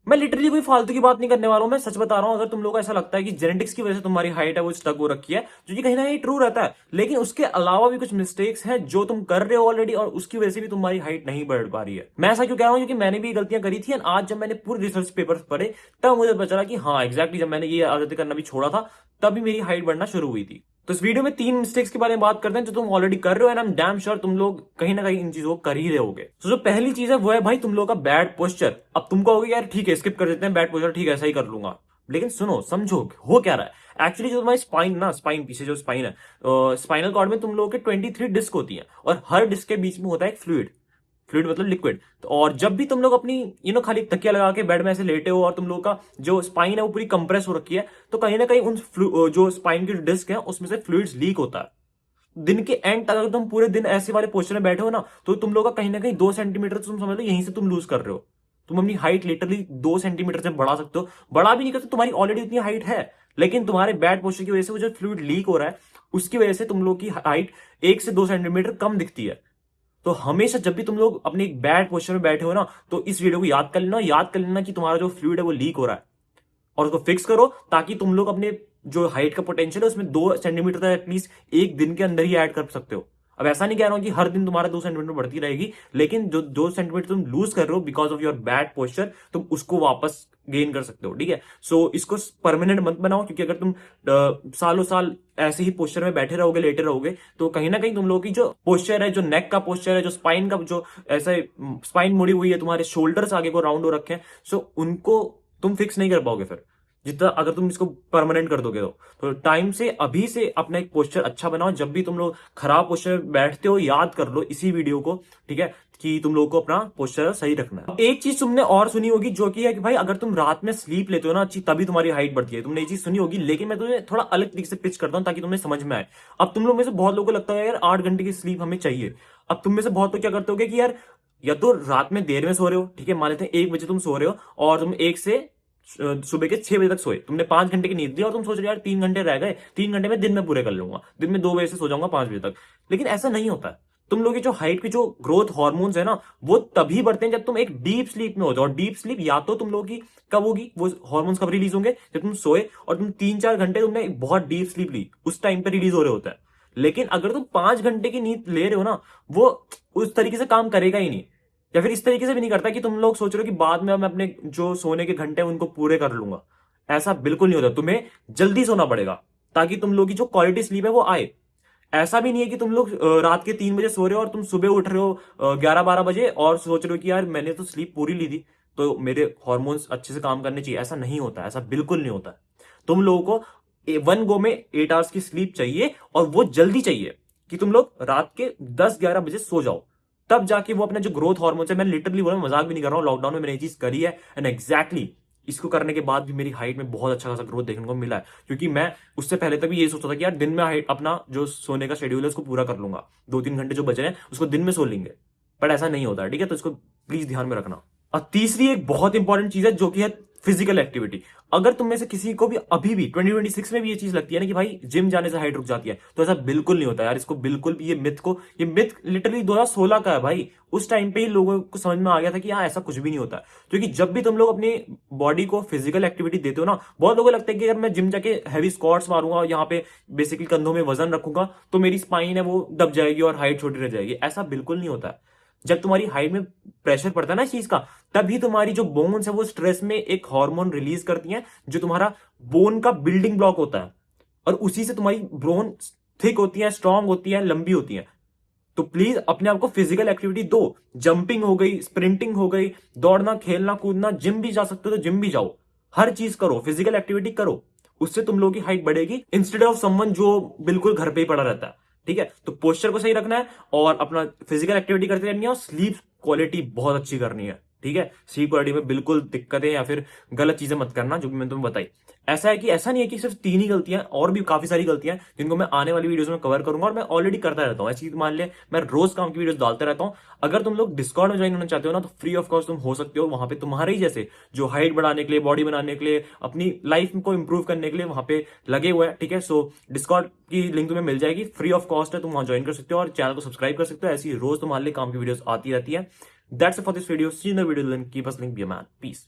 मैं लिटरली कोई फालतू की बात नहीं करने वाला हूं, मैं सच बता रहा हूं। अगर तुम लोगों को ऐसा लगता है कि जेनेटिक्स की वजह से तुम्हारी हाइट है वो स्टक हो रखी है, जो कि कहीं ना कहीं ट्रू रहता है, लेकिन उसके अलावा भी कुछ मिस्टेक्स हैं जो तुम कर रहे हो ऑलरेडी, और उसकी वजह से भी तुम्हारी हाइट नहीं बढ़ पा रही है। मैं ऐसा क्यों कह रहा हूं, क्योंकि मैंने भी गलतियां करी थी, और आज जब मैंने पूरे रिसर्च पेपर पढ़े तब मुझे पता चला कि हाँ एग्जैक्टली जब मैंने ये आदतें करना भी छोड़ा था तभी मेरी हाइट बढ़ना शुरू हुई थी। तो इस वीडियो में 3 मिस्टेक्स के बारे में बात करते हैं जो तुम ऑलरेडी कर रहे हो, and I am damn sure तुम लोग कहीं ना कहीं इन चीजों को कर ही रहे होगे। तो जो पहली चीज है वो है भाई तुम लोगों का बैड पोस्चर। अब तुम कहोगे यार ठीक है स्किप कर देते हैं बैड पोस्चर, ठीक है ऐसा ही कर लूंगा, लेकिन सुनो समझो हो क्या रहा है। एक्चुअली जो तुम्हारी स्पाइन ना, स्पाइन पीछे जो स्पाइन है, स्पाइनल कॉर्ड में तुम लोगों के 23 डिस्क होती है, और हर डिस्क के बीच में होता है एक फ्लूइड। फ्लूइड मतलब लिक्विड। तो और जब भी तुम लोग अपनी खाली तकिया लगा के बेड में ऐसे लेटे हो और तुम लोग का जो स्पाइन है वो पूरी कंप्रेस हो रखी है, तो कहीं ना कहीं उन जो स्पाइन की डिस्क है उसमें से फ्लूइड्स लीक होता है। दिन के एंड तक अगर तुम पूरे दिन ऐसे वाले पोस्टर में बैठे हो ना, तो तुम लोग का कहीं ना कहीं 2 सेंटीमीटर तुम समझ लो यहीं से तुम लूज कर रहे हो। तुम अपनी हाइट लिटरली 2 सेंटीमीटर से बढ़ा सकते हो, बढ़ा भी नहीं करते, तुम्हारी ऑलरेडी इतनी हाइट है, लेकिन तुम्हारे बैड पोस्टर की वजह से वो जो फ्लूइड लीक हो रहा है उसकी वजह से तुम लोग की हाइट 1 से 2 सेंटीमीटर कम दिखती है। तो हमेशा जब भी तुम लोग अपने एक बैड पोस्टर में बैठे हो ना, तो इस वीडियो को याद कर लेना कि तुम्हारा जो फ्लूइड है वो लीक हो रहा है, और उसको फिक्स करो ताकि तुम लोग अपने जो हाइट का पोटेंशियल है उसमें 2 सेंटीमीटर तक एटलीस्ट एक दिन के अंदर ही ऐड कर सकते हो। अब ऐसा नहीं कह रहा हूं कि हर दिन तुम्हारा 2 सेंटीमीटर बढ़ती रहेगी, लेकिन जो 2 सेंटीमीटर तुम लूज कर रहे हो because of your bad posture, तुम उसको वापस गेन कर सकते हो। ठीक है, सो इसको परमानेंट मत बनाओ, क्योंकि अगर तुम सालों साल ऐसे ही पोस्चर में बैठे रहोगे, लेटे रहोगे, तो कहीं ना कहीं तुम लोगों की जो पोस्चर है, जो नेक का पोस्चर है, जो स्पाइन का जो ऐसे स्पाइन मुड़ी हुई है, तुम्हारे शोल्डर्स आगे को राउंड हो रखे हैं, सो उनको तुम फिक्स नहीं कर पाओगे फिर जितना अगर तुम इसको परमानेंट कर दोगे। तो टाइम से अभी से अपना एक पोस्चर अच्छा बनाओ। जब भी तुम लोग खराब पोस्चर में बैठते हो याद कर लो इसी वीडियो को, ठीक है, कि तुम लोगों को अपना पोस्चर सही रखना है। एक चीज तुमने और सुनी होगी जो कि है कि भाई अगर तुम रात में स्लीप लेते हो ना अच्छी, तभी तुम्हारी हाइट बढ़ती है। तुमने ये चीज सुनी होगी, लेकिन मैं तुम्हें थोड़ा अलग तरीके से पिच करता हूं ताकि तुम्हें समझ में आए। अब तुम लोग में से बहुत लोगों को लगता है यार 8 घंटे की स्लीप हमें चाहिए। अब तुम में से बहुत लोग क्या करते हो कि यार या तो रात में देर में सो रहे हो, ठीक है, मान लेते हैं 1 बजे तुम सो रहे हो, और तुम 1 से सुबह के 6 बजे तक सोए, तुमने 5 घंटे की नींद दी, और तुम सोच रहे यार 3 घंटे रह गए, 3 घंटे में दिन में पूरे कर लूंगा, दिन में 2 बजे से सो जाऊंगा 5 बजे तक। लेकिन ऐसा नहीं होता है। तुम लोग की जो हाइट की जो ग्रोथ हार्मोन्स है ना, वो तभी बढ़ते हैं जब तुम एक डीप स्लीप में हो जाओ। और डीप स्लीप या तो तुम लोग की कब होगी, वो हार्मोन्स कब रिलीज होंगे, जब तुम सोए और तुम 3-4 घंटे तुमने बहुत डीप स्लीप ली, उस टाइम पे रिलीज हो रहे होता है। लेकिन अगर तुम 5 घंटे की नींद ले रहे हो ना, वो उस तरीके से काम करेगा ही नहीं। या फिर इस तरीके से भी नहीं करता कि तुम लोग सोच रहे हो कि बाद में मैं अपने जो सोने के घंटे हैं उनको पूरे कर लूंगा। ऐसा बिल्कुल नहीं होता। तुम्हें जल्दी सोना पड़ेगा ताकि तुम लोग की जो क्वालिटी स्लीप है वो आए। ऐसा भी नहीं है कि तुम लोग रात के 3 बजे सो रहे हो और तुम सुबह उठ रहे हो 11-12 बजे और सोच रहे हो कि यार मैंने तो स्लीप पूरी ली थी तो मेरे हॉर्मोन्स अच्छे से काम करने चाहिए। ऐसा नहीं होता, ऐसा बिल्कुल नहीं होता। तुम लोगों को 1 गो में 8 आवर्स की स्लीप चाहिए, और वो जल्दी चाहिए कि तुम लोग रात के 10-11 बजे सो जाओ। तब जाके वो अपना जो ग्रोथ हार्मोन है, मैं लिटरली बोला, मजाक भी नहीं कर रहा हूं, लॉकडाउन में मैंने ये चीज करी है, एंड एग्जैक्टली इसको करने के बाद भी मेरी हाइट में बहुत अच्छा खासा ग्रोथ देखने को मिला है। क्योंकि मैं उससे पहले तक भी ये सोचता था कि यार दिन में हाइट अपना जो सोने का शेड्यूल है उसको पूरा कर लूंगा, 2-3 घंटे जो बचे हैं उसको दिन में सो लेंगे, पर ऐसा नहीं होता है। ठीक है, तो इसको प्लीज ध्यान में रखना। और तीसरी एक बहुत इंपॉर्टेंट चीज है जो कि है फिजिकल एक्टिविटी। अगर तुम में से किसी को भी अभी भी 2026 में भी ये चीज लगती है ना कि भाई जिम जाने से हाइट रुक जाती है, तो ऐसा बिल्कुल नहीं होता यार। इसको बिल्कुल भी ये मिथ लिटरली 2016 का है भाई। उस टाइम पे ही लोगों को समझ में आ गया था कि हाँ ऐसा कुछ भी नहीं होता। क्योंकि जब भी तुम लोग अपनी बॉडी को फिजिकल एक्टिविटी देते हो ना, बहुत लोगों को लगता है कि अगर मैं जिम जाके हैवी स्क्वाट्स मारूंगा, यहाँ पे बेसिकली कंधों में वजन रखूंगा, तो मेरी स्पाइन है वो दब जाएगी और हाइट छोटी रह जाएगी। ऐसा बिल्कुल नहीं होता है। जब तुम्हारी हाइट में प्रेशर पड़ता है ना इस चीज का, तभी तुम्हारी जो बोन्स है वो स्ट्रेस में एक हार्मोन रिलीज करती हैं जो तुम्हारा बोन का बिल्डिंग ब्लॉक होता है, और उसी से तुम्हारी बोन थिक होती है, स्ट्रांग होती है, लंबी होती है। तो प्लीज अपने आप को फिजिकल एक्टिविटी दो। जंपिंग हो गई, स्प्रिंटिंग हो गई, दौड़ना, खेलना, कूदना, जिम भी जा सकते हो तो जिम भी जाओ। हर चीज करो, फिजिकल एक्टिविटी करो, उससे तुम लोगों की हाइट बढ़ेगी इंस्टेड ऑफ समवन जो बिल्कुल घर पे ही पड़ा रहता है। ठीक है, तो पोस्चर को सही रखना है और अपना फिजिकल एक्टिविटी करते रहनी है, और स्लीप क्वालिटी बहुत अच्छी करनी है। ठीक है, स्लीप क्वालिटी में बिल्कुल दिक्कतें या फिर गलत चीजें मत करना जो भी मैंने तुम्हें बताई। ऐसा है कि ऐसा नहीं है कि सिर्फ 3 ही गलतियां, और भी काफी सारी गलतियां जिनको मैं आने वाली वीडियोस में कवर करूंगा, और मैं ऑलरेडी करता रहता हूं। ऐसी मान ले मैं रोज काम की वीडियोस डालते रहता हूं। अगर तुम लोग डिस्कॉर्ड में ज्वाइन होना चाहते हो ना, तो फ्री ऑफ कॉस्ट तुम हो सकते हो। वहां पे तुम्हारे ही जैसे जो हाइट बढ़ाने के लिए, बॉडी बनाने के लिए, अपनी लाइफ को इंप्रूव करने के लिए वहां पे लगे हुए हैं। ठीक है, सो डिस्कॉर्ड की लिंक तुम्हें मिल जाएगी, फ्री ऑफ कॉस्ट है, तुम वहां ज्वाइन कर सकते हो और चैनल को सब्सक्राइब कर सकते हो। ऐसी रोज तुम्हारे लिए काम की वीडियोस आती रहती है। That's it for this video. See you in the video, keep us link be a man, piece.